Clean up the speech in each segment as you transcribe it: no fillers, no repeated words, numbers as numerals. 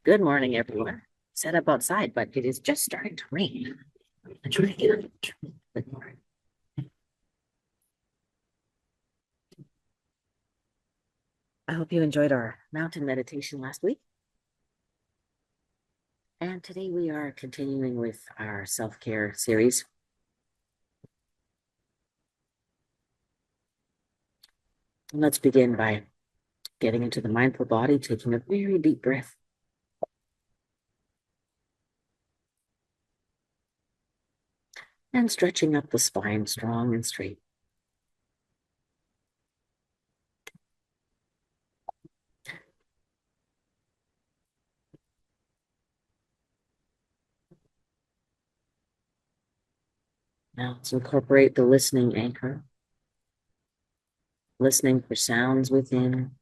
Good morning, everyone. Set up outside, but it is just starting to rain. I'm trying to get out. Good morning. I hope you enjoyed our mountain meditation last week. And today we are continuing with our self-care series. And let's begin by getting into the mindful body, taking a very deep breath. And stretching up the spine strong and straight. Now let's incorporate the listening anchor, listening for sounds within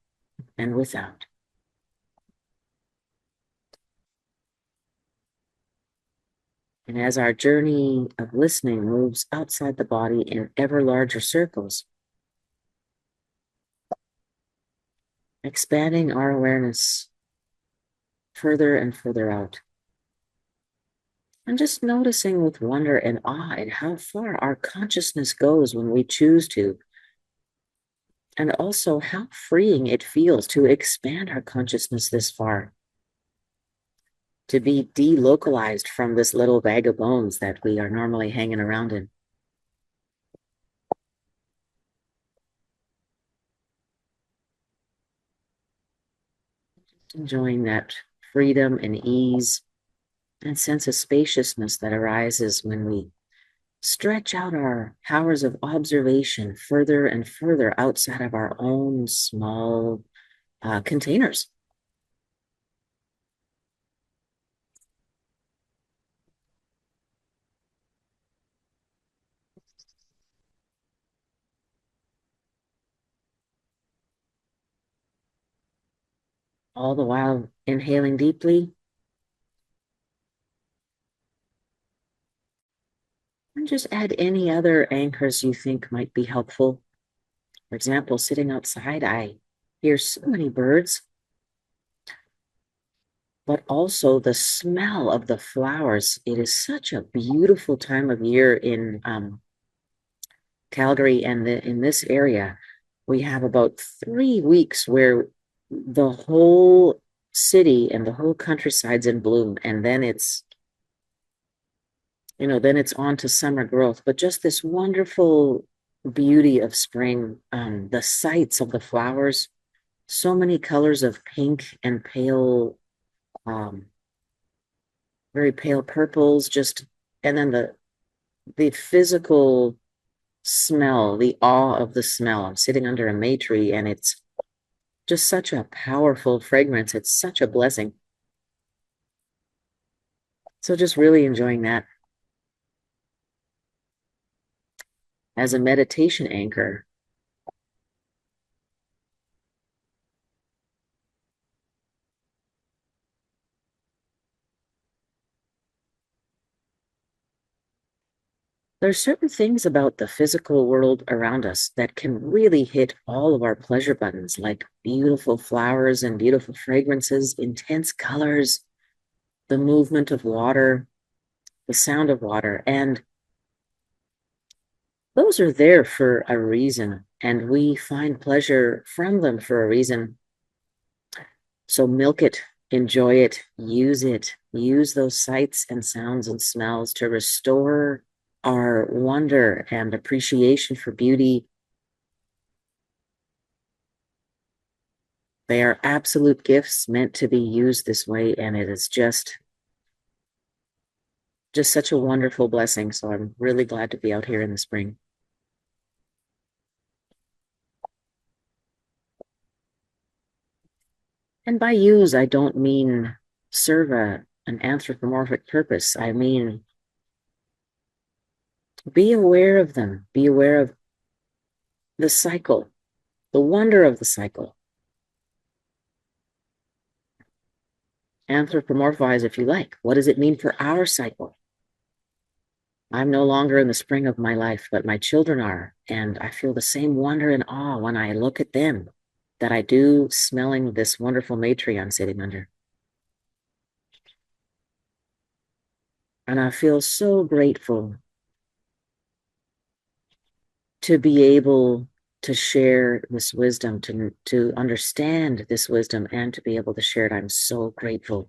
and without. And as our journey of listening moves outside the body in ever larger circles, expanding our awareness further and further out. And just noticing with wonder and awe at how far our consciousness goes when we choose to. And also how freeing it feels to expand our consciousness this far. To be delocalized from this little bag of bones that we are normally hanging around in. Enjoying that freedom and ease and sense of spaciousness that arises when we stretch out our powers of observation further and further outside of our own small containers. All the while inhaling deeply and just add any other anchors you think might be helpful. For example, sitting outside, I hear so many birds, but also the smell of the flowers. It is such a beautiful time of year in Calgary and in this area. We have about 3 weeks where the whole city and the whole countryside's in bloom, and then it's on to summer growth. But just this wonderful beauty of spring, the sights of the flowers, so many colors of pink and pale, um, very pale purples, and then the physical smell, the awe of the smell. I'm sitting under a May tree and it's just such a powerful fragrance. It's such a blessing. So just really enjoying that as a meditation anchor. There's certain things about the physical world around us that can really hit all of our pleasure buttons, like beautiful flowers and beautiful fragrances, intense colors, the movement of water, the sound of water. And those are there for a reason, and we find pleasure from them for a reason. So milk it, enjoy it, use those sights and sounds and smells to restore our wonder and appreciation for beauty. They are absolute gifts meant to be used this way, and it is just such a wonderful blessing. So I'm really glad to be out here in the spring. And by use, I don't mean serve an anthropomorphic purpose. I mean, be aware of them. Be aware of the cycle, the wonder of the cycle. Anthropomorphize if you like. What does it mean for our cycle? I'm no longer in the spring of my life, but my children are. And I feel the same wonder and awe when I look at them that I do smelling this wonderful May tree I'm sitting under. And I feel so grateful to be able to share this wisdom, to understand this wisdom, and to be able to share it. I'm so grateful.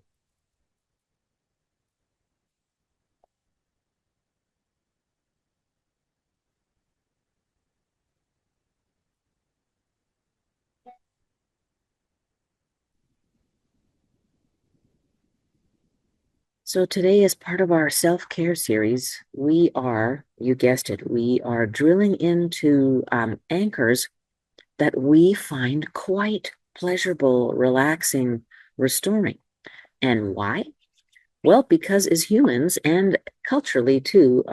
So today, as part of our self-care series, we are, you guessed it, we are drilling into anchors that we find quite pleasurable, relaxing, restoring. And why? Well, because as humans and culturally too,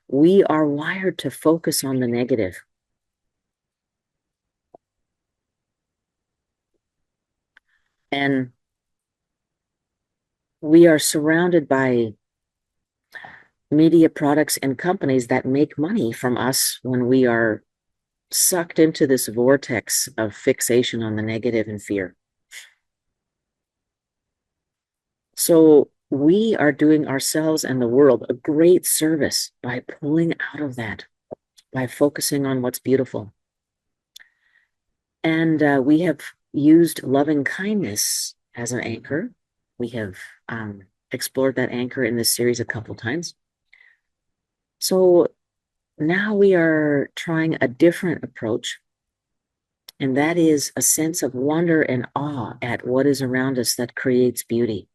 we are wired to focus on the negative. And we are surrounded by media products and companies that make money from us when we are sucked into this vortex of fixation on the negative and fear. So we are doing ourselves and the world a great service by pulling out of that, by focusing on what's beautiful. And we have used loving kindness as an anchor. We have explored that anchor in this series a couple times. So now we are trying a different approach, and that is a sense of wonder and awe at what is around us that creates beauty.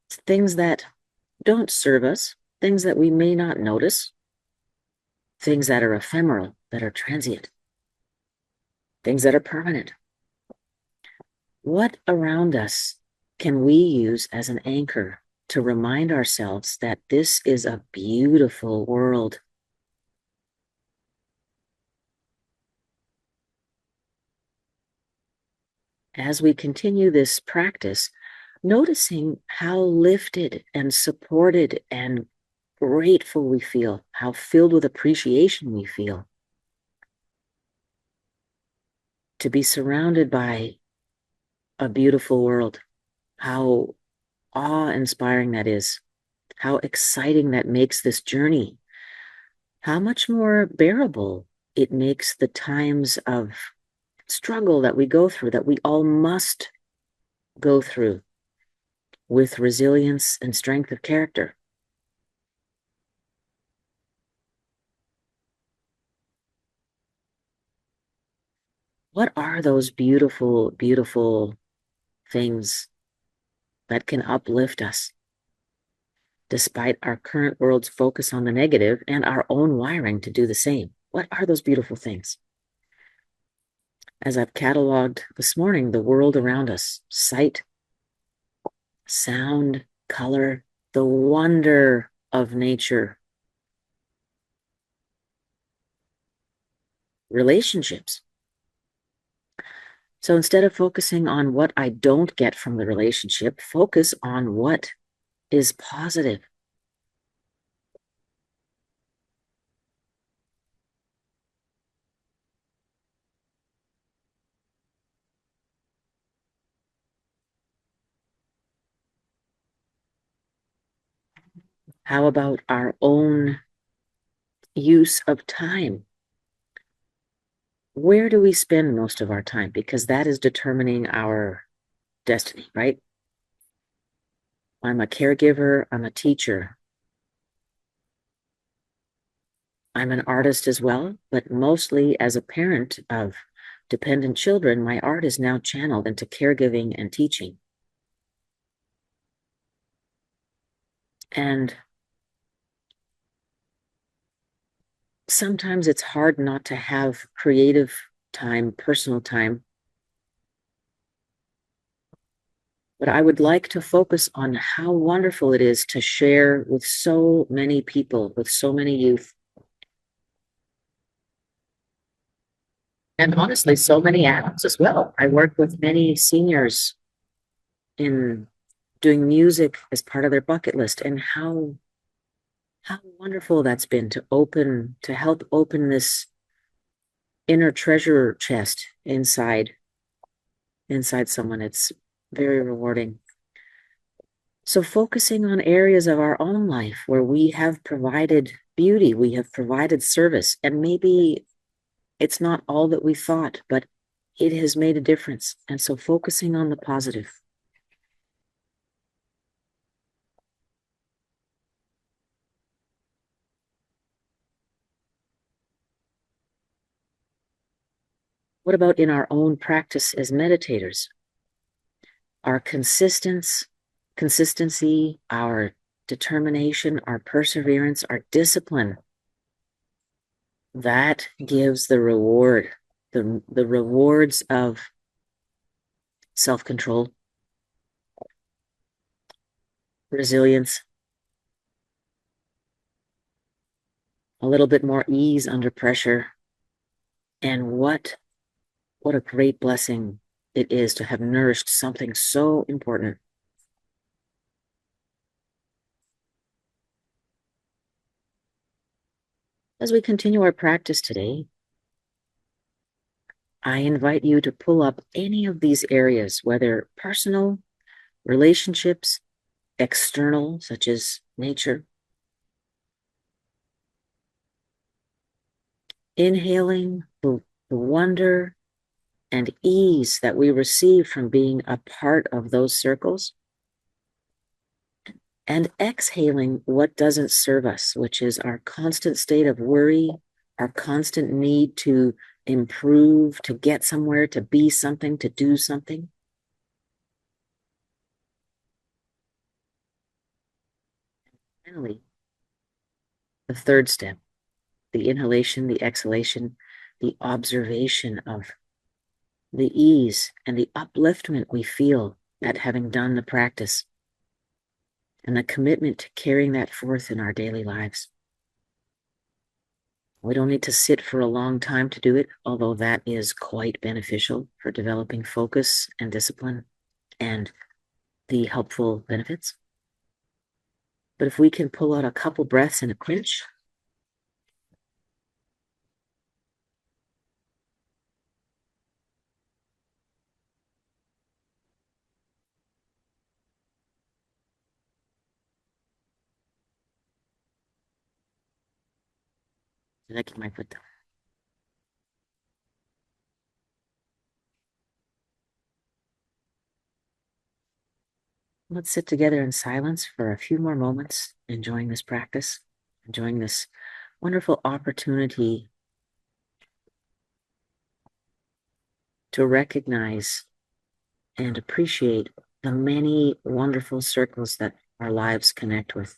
Things that don't serve us, things that we may not notice, things that are ephemeral, that are transient, things that are permanent. What around us can we use as an anchor to remind ourselves that this is a beautiful world? As we continue this practice, noticing how lifted and supported and grateful we feel, how filled with appreciation we feel to be surrounded by a beautiful world, how awe-inspiring that is, how exciting that makes this journey, how much more bearable it makes the times of struggle that we go through, that we all must go through with resilience and strength of character. What are those beautiful, beautiful things that can uplift us despite our current world's focus on the negative and our own wiring to do the same? What are those beautiful things? As I've cataloged this morning, the world around us, sight, sound, color, the wonder of nature, relationships. So instead of focusing on what I don't get from the relationship, focus on what is positive. How about our own use of time? Where do we spend most of our time? Because that is determining our destiny, right? I'm a caregiver, I'm a teacher, I'm an artist as well, but mostly as a parent of dependent children, my art is now channeled into caregiving and teaching. And sometimes it's hard not to have creative time, personal time. But I would like to focus on how wonderful it is to share with so many people, with so many youth, and honestly, so many adults as well. I work with many seniors in doing music as part of their bucket list, and how wonderful that's been to help open this inner treasure chest inside someone. It's very rewarding. So focusing on areas of our own life where we have provided beauty, we have provided service, and maybe it's not all that we thought, but it has made a difference. And so focusing on the positive. What about in our own practice as meditators? Our consistency, our determination, our perseverance, our discipline, that gives the reward, the rewards of self-control, resilience, a little bit more ease under pressure. And what a great blessing it is to have nourished something so important. As we continue our practice today, I invite you to pull up any of these areas, whether personal, relationships, external, such as nature, inhaling the wonder and ease that we receive from being a part of those circles, and exhaling what doesn't serve us, which is our constant state of worry, our constant need to improve, to get somewhere, to be something, to do something. Finally, the third step, the inhalation, the exhalation, the observation of the ease and the upliftment we feel at having done the practice, and the commitment to carrying that forth in our daily lives. We don't need to sit for a long time to do it, although that is quite beneficial for developing focus and discipline and the helpful benefits. But if we can pull out a couple breaths in a pinch, like you might put them. Let's sit together in silence for a few more moments, enjoying this practice, enjoying this wonderful opportunity to recognize and appreciate the many wonderful circles that our lives connect with.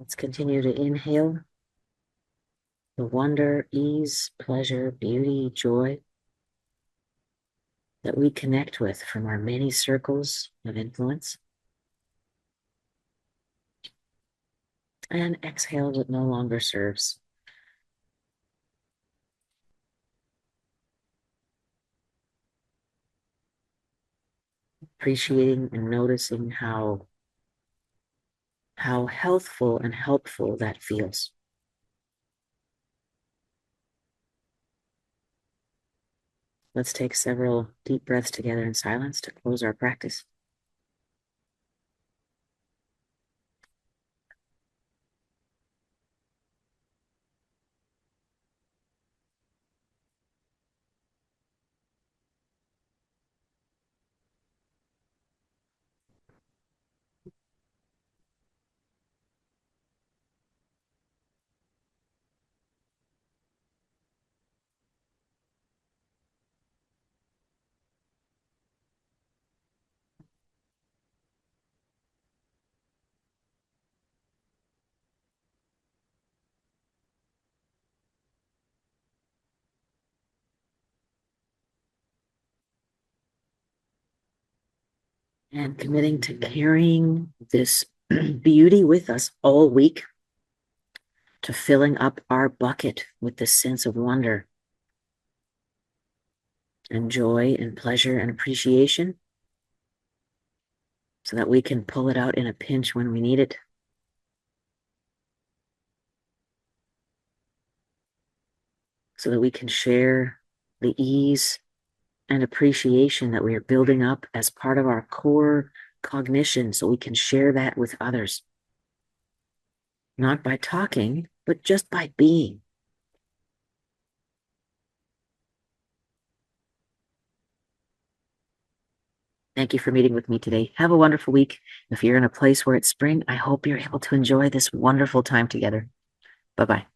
Let's continue to inhale the wonder, ease, pleasure, beauty, joy that we connect with from our many circles of influence. And exhale what no longer serves. Appreciating and noticing how healthful and helpful that feels. Let's take several deep breaths together in silence to close our practice. and committing to carrying this beauty with us all week, to filling up our bucket with this sense of wonder and joy and pleasure and appreciation, so that we can pull it out in a pinch when we need it. So that we can share the ease and appreciation that we are building up as part of our core cognition, so we can share that with others. Not by talking, but just by being. Thank you for meeting with me today. Have a wonderful week. If you're in a place where it's spring, I hope you're able to enjoy this wonderful time together. Bye bye.